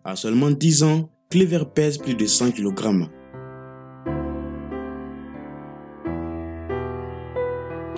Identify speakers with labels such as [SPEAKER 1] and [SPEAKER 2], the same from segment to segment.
[SPEAKER 1] À seulement 10 ans, Cléver pèse plus de 100 kg.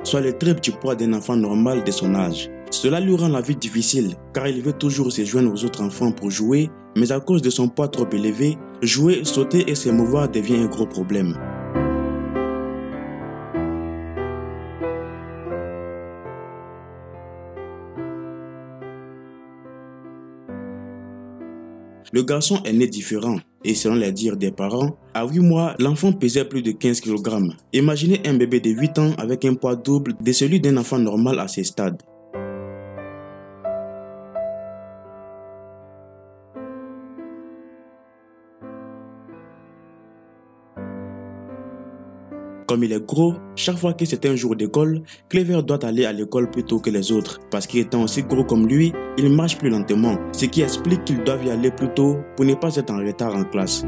[SPEAKER 1] Soit le triple du poids d'un enfant normal de son âge. Cela lui rend la vie difficile car il veut toujours se joindre aux autres enfants pour jouer, mais à cause de son poids trop élevé, jouer, sauter et se mouvoir devient un gros problème. Le garçon est né différent et selon les dires des parents, à 8 mois, l'enfant pesait plus de 15 kg. Imaginez un bébé de 8 ans avec un poids double de celui d'un enfant normal à ce stade. Comme il est gros, chaque fois que c'est un jour d'école, Cléver doit aller à l'école plus tôt que les autres parce qu'étant aussi gros comme lui, il marche plus lentement, ce qui explique qu'ils doivent y aller plus tôt pour ne pas être en retard en classe.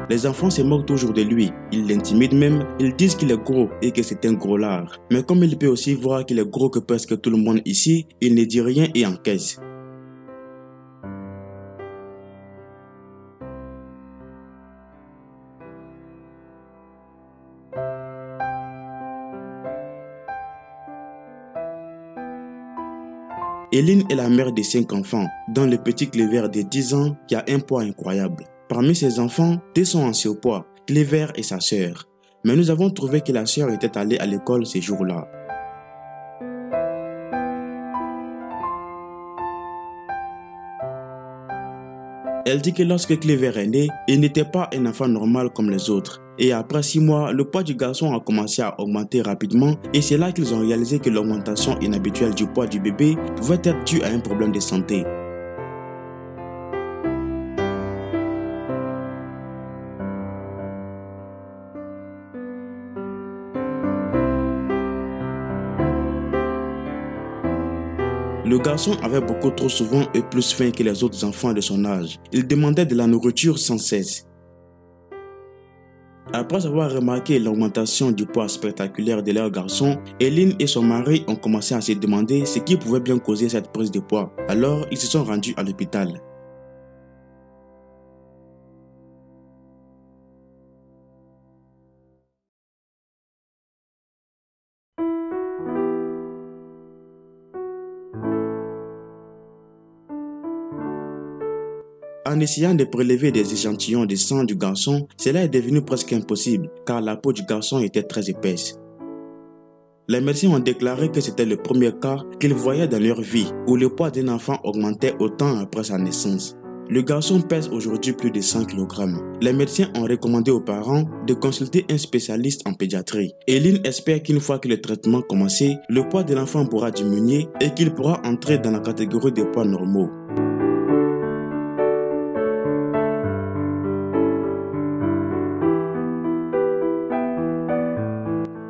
[SPEAKER 1] Les enfants se moquent toujours de lui, ils l'intimident même, ils disent qu'il est gros et que c'est un gros lard. Mais comme il peut aussi voir qu'il est gros que presque tout le monde ici, il ne dit rien et encaisse. Eline est la mère de 5 enfants, dont le petit Cléver de 10 ans qui a un poids incroyable. Parmi ses enfants, 2 sont en surpoids, Cléver et sa sœur. Mais nous avons trouvé que la sœur était allée à l'école ces jours-là. Elle dit que lorsque Cléver est né, il n'était pas un enfant normal comme les autres. Et après 6 mois, le poids du garçon a commencé à augmenter rapidement et c'est là qu'ils ont réalisé que l'augmentation inhabituelle du poids du bébé pouvait être due à un problème de santé. Le garçon avait beaucoup trop souvent et plus faim que les autres enfants de son âge. Il demandait de la nourriture sans cesse. Après avoir remarqué l'augmentation du poids spectaculaire de leur garçon, Eline et son mari ont commencé à se demander ce qui pouvait bien causer cette prise de poids. Alors, ils se sont rendus à l'hôpital. En essayant de prélever des échantillons de sang du garçon, cela est devenu presque impossible car la peau du garçon était très épaisse. Les médecins ont déclaré que c'était le premier cas qu'ils voyaient dans leur vie où le poids d'un enfant augmentait autant après sa naissance. Le garçon pèse aujourd'hui plus de 100 kg. Les médecins ont recommandé aux parents de consulter un spécialiste en pédiatrie. Eline espère qu'une fois que le traitement commencé, le poids de l'enfant pourra diminuer et qu'il pourra entrer dans la catégorie des poids normaux.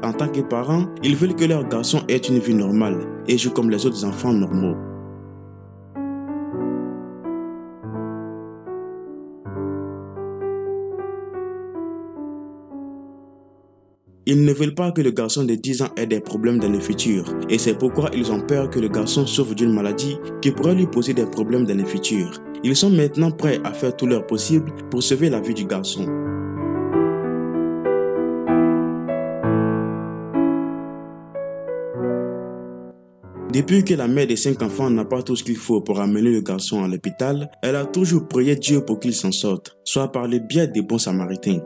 [SPEAKER 1] En tant que parents, ils veulent que leur garçon ait une vie normale et joue comme les autres enfants normaux. Ils ne veulent pas que le garçon de 10 ans ait des problèmes dans le futur et c'est pourquoi ils ont peur que le garçon souffre d'une maladie qui pourrait lui poser des problèmes dans le futur. Ils sont maintenant prêts à faire tout leur possible pour sauver la vie du garçon. Depuis que la mère des 5 enfants n'a pas tout ce qu'il faut pour amener le garçon à l'hôpital, elle a toujours prié Dieu pour qu'il s'en sorte, soit par le biais des bons samaritains.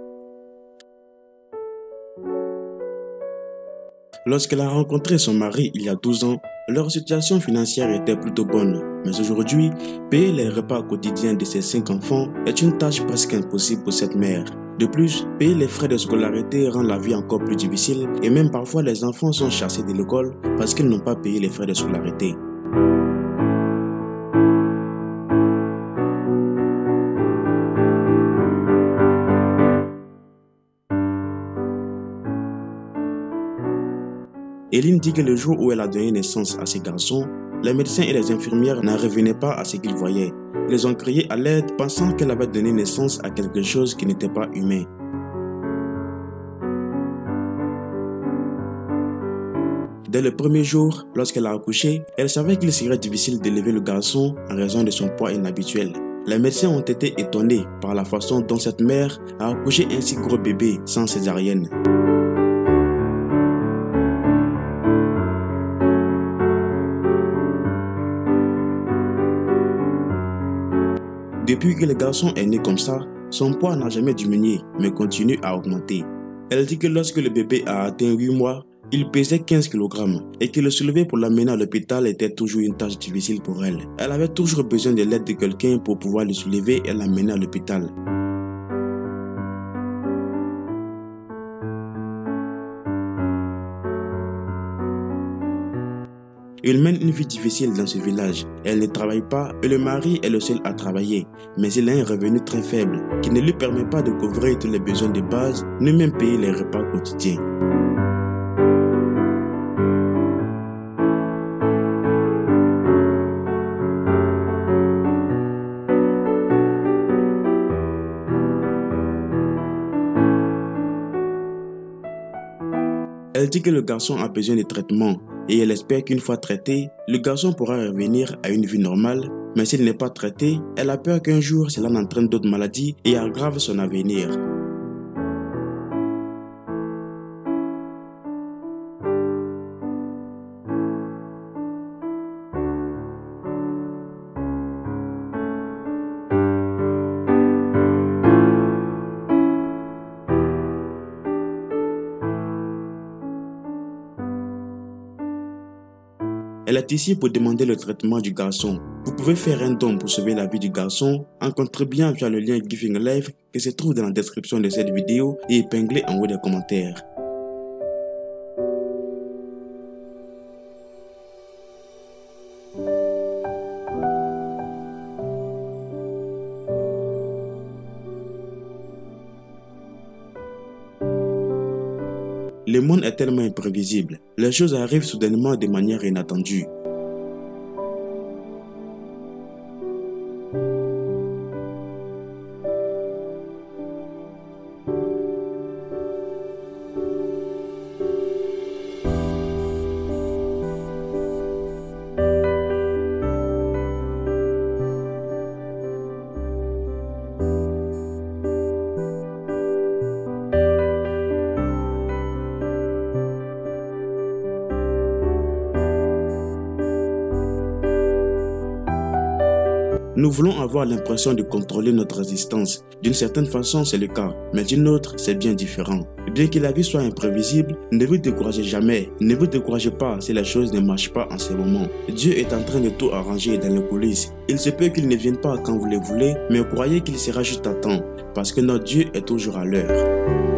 [SPEAKER 1] Lorsqu'elle a rencontré son mari il y a 12 ans, leur situation financière était plutôt bonne. Mais aujourd'hui, payer les repas quotidiens de ses 5 enfants est une tâche presque impossible pour cette mère. De plus, payer les frais de scolarité rend la vie encore plus difficile et même parfois les enfants sont chassés de l'école parce qu'ils n'ont pas payé les frais de scolarité. Eline dit que le jour où elle a donné naissance à ses garçons, les médecins et les infirmières n'en revenaient pas à ce qu'ils voyaient. Ils ont crié à l'aide pensant qu'elle avait donné naissance à quelque chose qui n'était pas humain. Dès le premier jour, lorsqu'elle a accouché, elle savait qu'il serait difficile d'élever le garçon en raison de son poids inhabituel. Les médecins ont été étonnés par la façon dont cette mère a accouché un si gros bébé sans césarienne. Depuis que le garçon est né comme ça, son poids n'a jamais diminué, mais continue à augmenter. Elle dit que lorsque le bébé a atteint 8 mois, il pesait 15 kg et que le soulever pour l'amener à l'hôpital était toujours une tâche difficile pour elle. Elle avait toujours besoin de l'aide de quelqu'un pour pouvoir le soulever et l'amener à l'hôpital. Il mène une vie difficile dans ce village. Elle ne travaille pas et le mari est le seul à travailler. Mais il a un revenu très faible qui ne lui permet pas de couvrir tous les besoins de base, ni même payer les repas quotidiens. Elle dit que le garçon a besoin de traitement et elle espère qu'une fois traité, le garçon pourra revenir à une vie normale, mais s'il n'est pas traité, elle a peur qu'un jour cela n'entraîne d'autres maladies et aggrave son avenir. Elle est ici pour demander le traitement du garçon. Vous pouvez faire un don pour sauver la vie du garçon en contribuant via le lien Giving Life qui se trouve dans la description de cette vidéo et épinglé en haut des commentaires. Le monde est tellement imprévisible. Les choses arrivent soudainement de manière inattendue. Nous voulons avoir l'impression de contrôler notre résistance. D'une certaine façon, c'est le cas, mais d'une autre, c'est bien différent. Bien que la vie soit imprévisible, ne vous découragez jamais. Ne vous découragez pas si les choses ne marchent pas en ce moment. Dieu est en train de tout arranger dans les coulisses. Il se peut qu'il ne vienne pas quand vous le voulez, mais croyez qu'il sera juste à temps, parce que notre Dieu est toujours à l'heure.